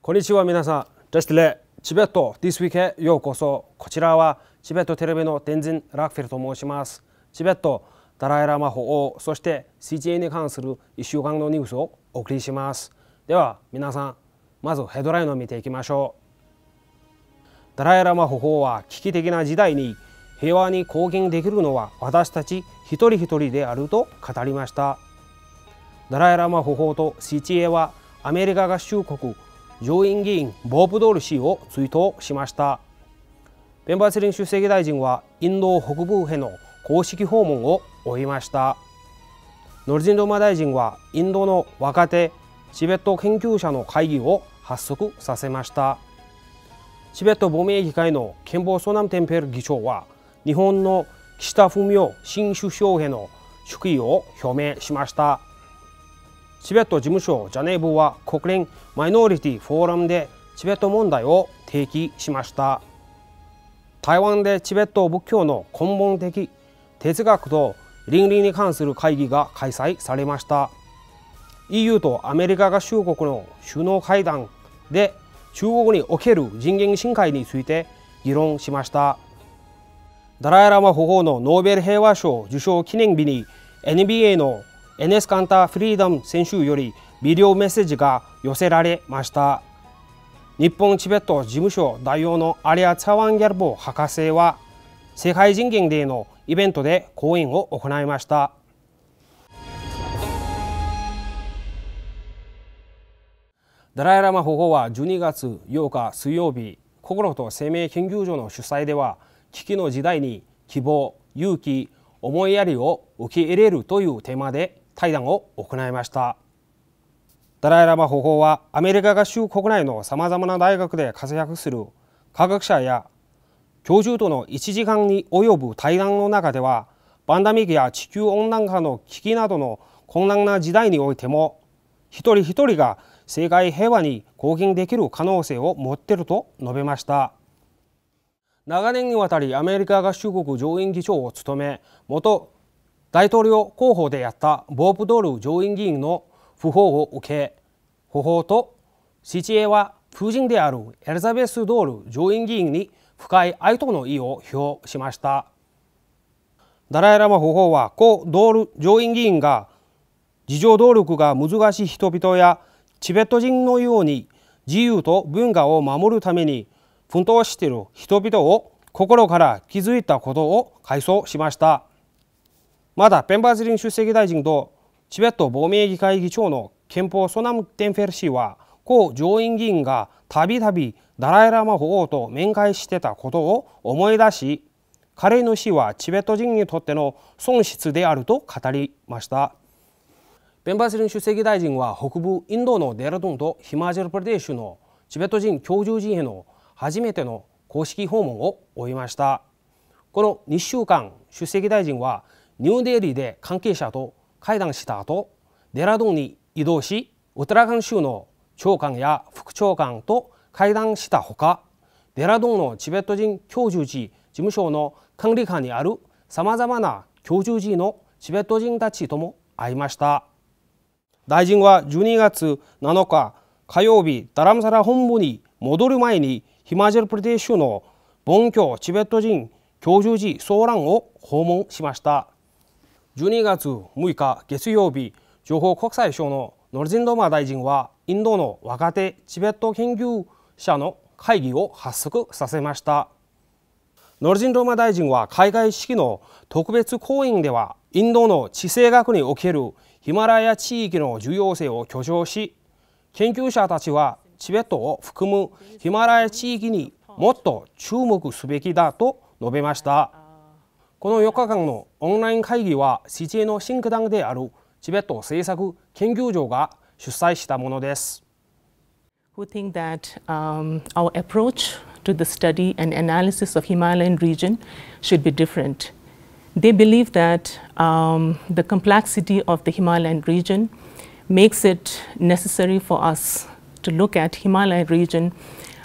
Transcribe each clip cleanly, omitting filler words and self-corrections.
こんにちは皆さん、ジャスティレチベット This Week へようこそ。こちらはチベットテレビのテンジン・ラクフェルと申します。チベット、ダライラマ法王、そして CGA に関する1週間のニュースをお送りします。では皆さん、まずヘッドラインを見ていきましょう。ダライラマ法王は危機的な時代に平和に貢献できるのは私たち一人一人であると語りました。ダライラマ法王と CGA はアメリカ合衆国上院議員ボブ・ドール氏を追悼しました。ペンバースリン出席大臣はインド北部への公式訪問を終えました。ノルジンドマ大臣はインドの若手チベット研究者の会議を発足させました。チベット亡命議会のケンボ・ソナム・テンペル議長は日本の岸田文雄新首相への祝意を表明しました。チベット事務所ジャネーブは国連マイノリティフォーラムでチベット問題を提起しました。台湾でチベット仏教の根本的哲学と倫理に関する会議が開催されました。EU とアメリカ合衆国の首脳会談で中国における人権侵害について議論しました。ダライラマ法王のノーベル平和賞受賞記念日に NBA のエネスカンタ・フリーダム選手よりビデオメッセージが寄せられました。日本チベット事務所代表のアリア・ツァワンギャルボ博士は世界人権デーのイベントで講演を行いました。ダライラマ法王は12月8日水曜日、心と生命研究所の主催では危機の時代に希望、勇気、思いやりを受け入れるというテーマで対談を行いました。ダライラマ法王はアメリカ合衆国内のさまざまな大学で活躍する科学者や教授との1時間に及ぶ対談の中ではパンデミックや地球温暖化の危機などの困難な時代においても一人一人が世界平和に貢献できる可能性を持っていると述べました。長年にわたりアメリカ合衆国上院議長を務め元大統領候補であったボブ・ドール上院議員の訃報を受け、訃報と CGA は夫人であるエリザベス・ドール上院議員に深い哀悼の意を表しました。ダライラマ法王は故ドール上院議員が自助努力が難しい人々やチベット人のように自由と文化を守るために奮闘している人々を心から気づいたことを回想しました。またペンバーズリン出席大臣とチベット亡命議会議長のケンポ・ソナム・テンフェル氏は故上院議員がたびたびダライラマ法王と面会してたことを思い出し、彼の死はチベット人にとっての損失であると語りました。ペンバーズリン出席大臣は北部インドのデラドンとヒマーチャルプラデシュのチベット人居住地への初めての公式訪問を終えました。この2週間、出席大臣はニューデリーで関係者と会談した後、デラドンに移動し、ウトラカン州の長官や副長官と会談したほか、デラドンのチベット人居住地事務所の管理下にあるさまざまな居住地のチベット人たちとも会いました。大臣は12月7日火曜日、ダラムサラ本部に戻る前にヒマーチャルプラデシュの盆教チベット人居住地ソーランを訪問しました。12月6日月曜日、情報国際省のノルジンドマ大臣はインドの若手チベット研究者の会議を発足させました。ノルジンドマ大臣は開会式の特別講演ではインドの地政学におけるヒマラヤ地域の重要性を強調し、研究者たちはチベットを含むヒマラヤ地域にもっと注目すべきだと述べました。この4日間のオンライン会議は CGA のシンクタンクであるチベット政策研究所が主催したものです。Who think that our approach to the study and analysis of Himalayan region should be different. They believe that the complexity of the Himalayan region makes it necessary for us to look at Himalayan region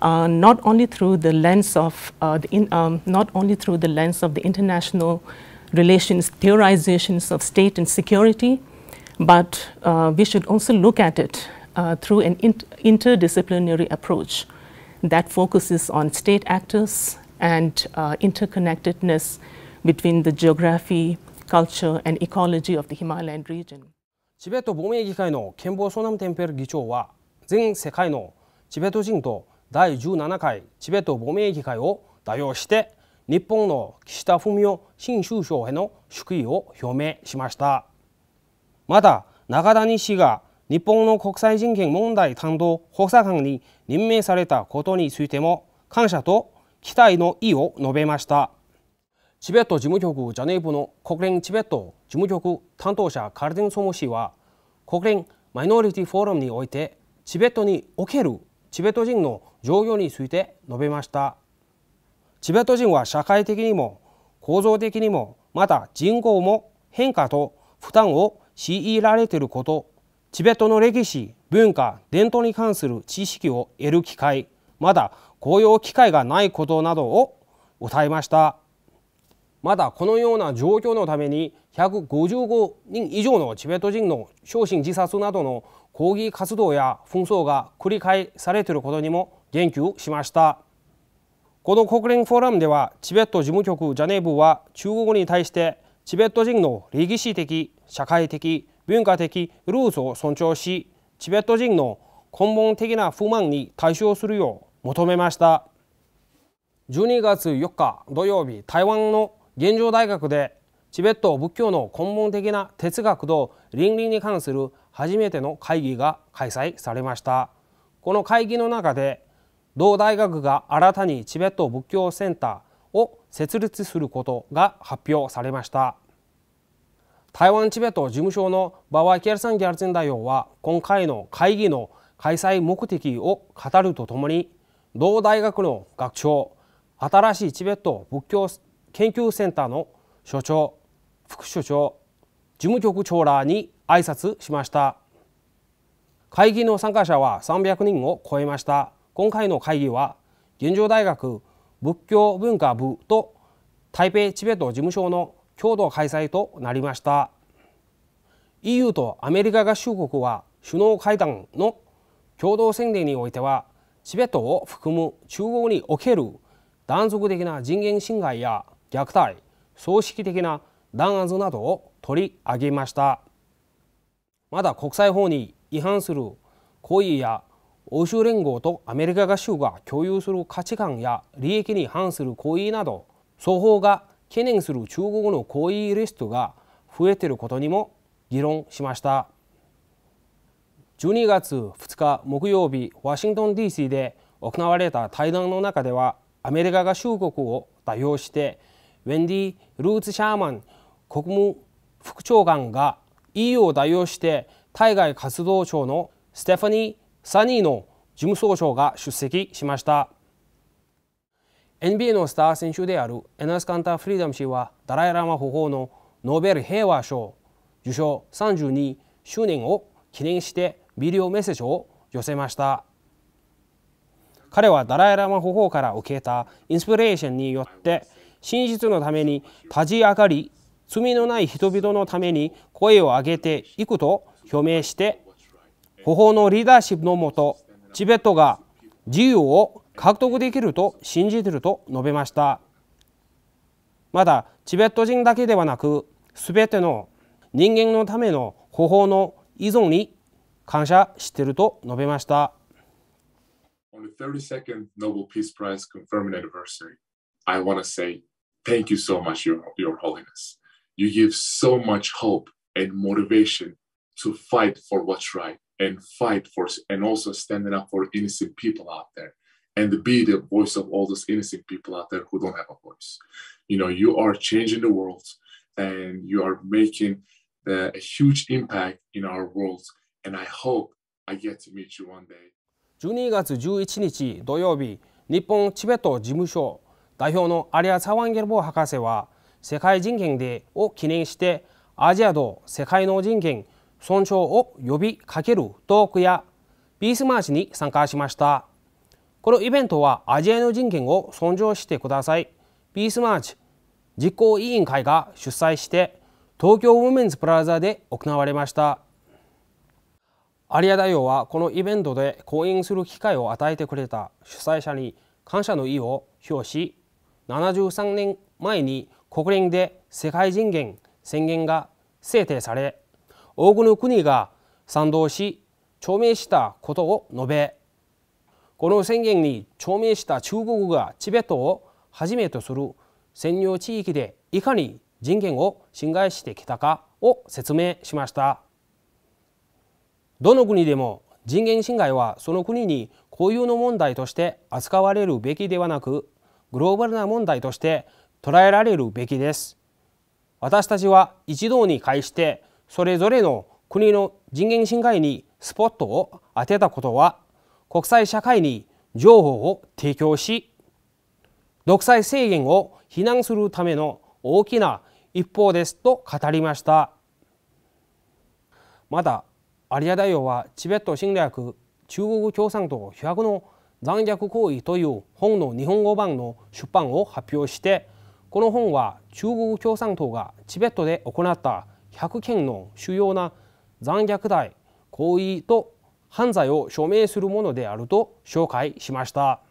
not only through the lens of the international relations, theorizations of state and security, but we should also look at it through an interdisciplinary approach that focuses on state actors and interconnectedness between the geography, culture, and ecology of the Himalayan region. チベット亡命議会のケンボー・ソナムテンペル議長は、全世界のチベット人と第17回チベット亡命議会を代表して、日本の岸田文雄新首相への祝意を表明しました。また、中谷氏が日本の国際人権問題担当補佐官に任命されたことについても感謝と期待の意を述べました。チベット事務局ジャネーブの国連チベット事務局担当者カルデン・ソモ氏は、国連マイノリティフォーラムにおいてチベットにおけるチベット人の状況について述べました。チベット人は社会的にも構造的にもまた人口も変化と負担を強いられていること、チベットの歴史、文化、伝統に関する知識を得る機会、またこういう機会がないことなどを訴えました。またこのような状況のために155人以上のチベット人の焼身自殺などの抗議活動や紛争が繰り返されていることにも言及しました。この国連フォーラムでは、チベット事務局ジャネーブは中国に対してチベット人の歴史的、社会的、文化的ルーツを尊重し、チベット人の根本的な不満に対処するよう求めました。12月4日土曜日、台湾の現状大学でチベット仏教の根本的な哲学と倫理に関する初めての会議が開催されました。この会議の中で、同大学が新たにチベット仏教センターを設立することが発表されました。台湾チベット事務所のバワ・ケルサン・ギャルツェン代表は、今回の会議の開催目的を語るとともに、同大学の学長、新しいチベット仏教研究センターの所長、副所長、事務局長らに挨拶しました。会議の参加者は300人を超えました。今回の会議は、現状大学仏教文化部と台北チベット事務所の共同開催となりました。EU とアメリカ合衆国は首脳会談の共同宣言においては、チベットを含む中国における断続的な人権侵害や虐待、組織的な弾圧などを取り上げました。また国際法に違反する行為や欧州連合とアメリカ合衆が共有する価値観や利益に反する行為など、双方が懸念する中国の行為リストが増えていることにも議論しました。12月2日木曜日、ワシントン DC で行われた対談の中では、アメリカ合衆国を代表してウェンディ・ルーツ・シャーマン国務副長官が EU を代表して対外活動庁のステファニー・サニーの事務総長が出席しました。 NBA のスター選手であるエナスカンタ・フリーダム氏は、ダライ・ラマ保護のノーベル平和賞受賞32周年を記念してビデオメッセージを寄せました。彼はダライ・ラマ保護から受けたインスピレーションによって真実のために立ち上がり、罪のない人々のために声を上げていくと表明して、保護のリーダーシップのもと、チベットが自由を獲得できると信じていると述べました。またチベット人だけではなく、すべての人間のための保護の依存に感謝していると述べました。On the 32nd Nobel Peace Prize conferment anniversary, I want to say thank you so much, Your Holiness. You give so much hope and motivation to fight for what's right and fight for and also standing up for innocent people out there and to be the voice of all those innocent people out there who don't have a voice. You know, you are changing the world and you are making a huge impact in our world, and I hope I get to meet you one day. 12月11日土曜日、日本チベット事務所代表のアリア・サワンゲルボー博士は、世界人権デーを記念してアジアと世界の人権尊重を呼びかけるトークやピースマーチに参加しました。このイベントはアジアの人権を尊重してくださいピースマーチ実行委員会が主催して東京ウォメンズプラザで行われました。有谷大王はこのイベントで講演する機会を与えてくれた主催者に感謝の意を表し、73年前に国連で世界人権宣言が制定され、多くの国が賛同し署名したことを述べ、この宣言に署名した中国がチベットをはじめとする占領地域でいかに人権を侵害してきたかを説明しました。どの国でも人権侵害はその国に固有の問題として扱われるべきではなく、グローバルな問題として捉えられるべきです。私たちは一堂に会してそれぞれの国の人権侵害にスポットを当てたことは、国際社会に情報を提供し、独裁制限を非難するための大きな一歩ですと語りました。また有谷大王はチベット侵略中国共産党批判の残虐行為という本の日本語版の出版を発表して、この本は中国共産党がチベットで行った100件の主要な残虐待行為と犯罪を証明するものであると紹介しました。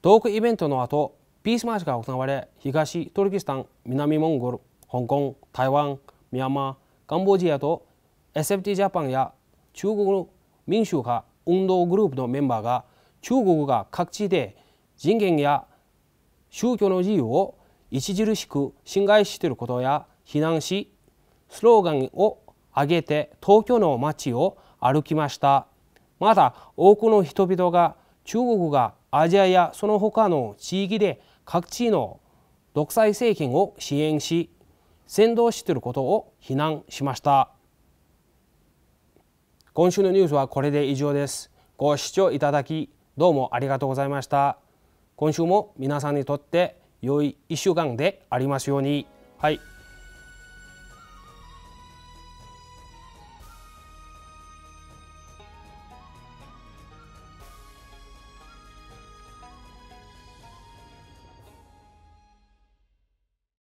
トークイベントの後、ピースマーチが行われ、東トルキスタン、南モンゴル、香港、台湾、ミャンマー、カンボジアと SFT ジャパンや中国の民主化運動グループのメンバーが、中国が各地で人権や宗教の自由を著しく侵害していることや非難し、スローガンを上げて東京の街を歩きました。また多くの人々が中国がアジアやその他の地域で各地の独裁政権を支援し扇動していることを非難しました。今週のニュースはこれで以上です。ご視聴いただきどうもありがとうございました。今週も皆さんにとって良い1週間でありますように。はい。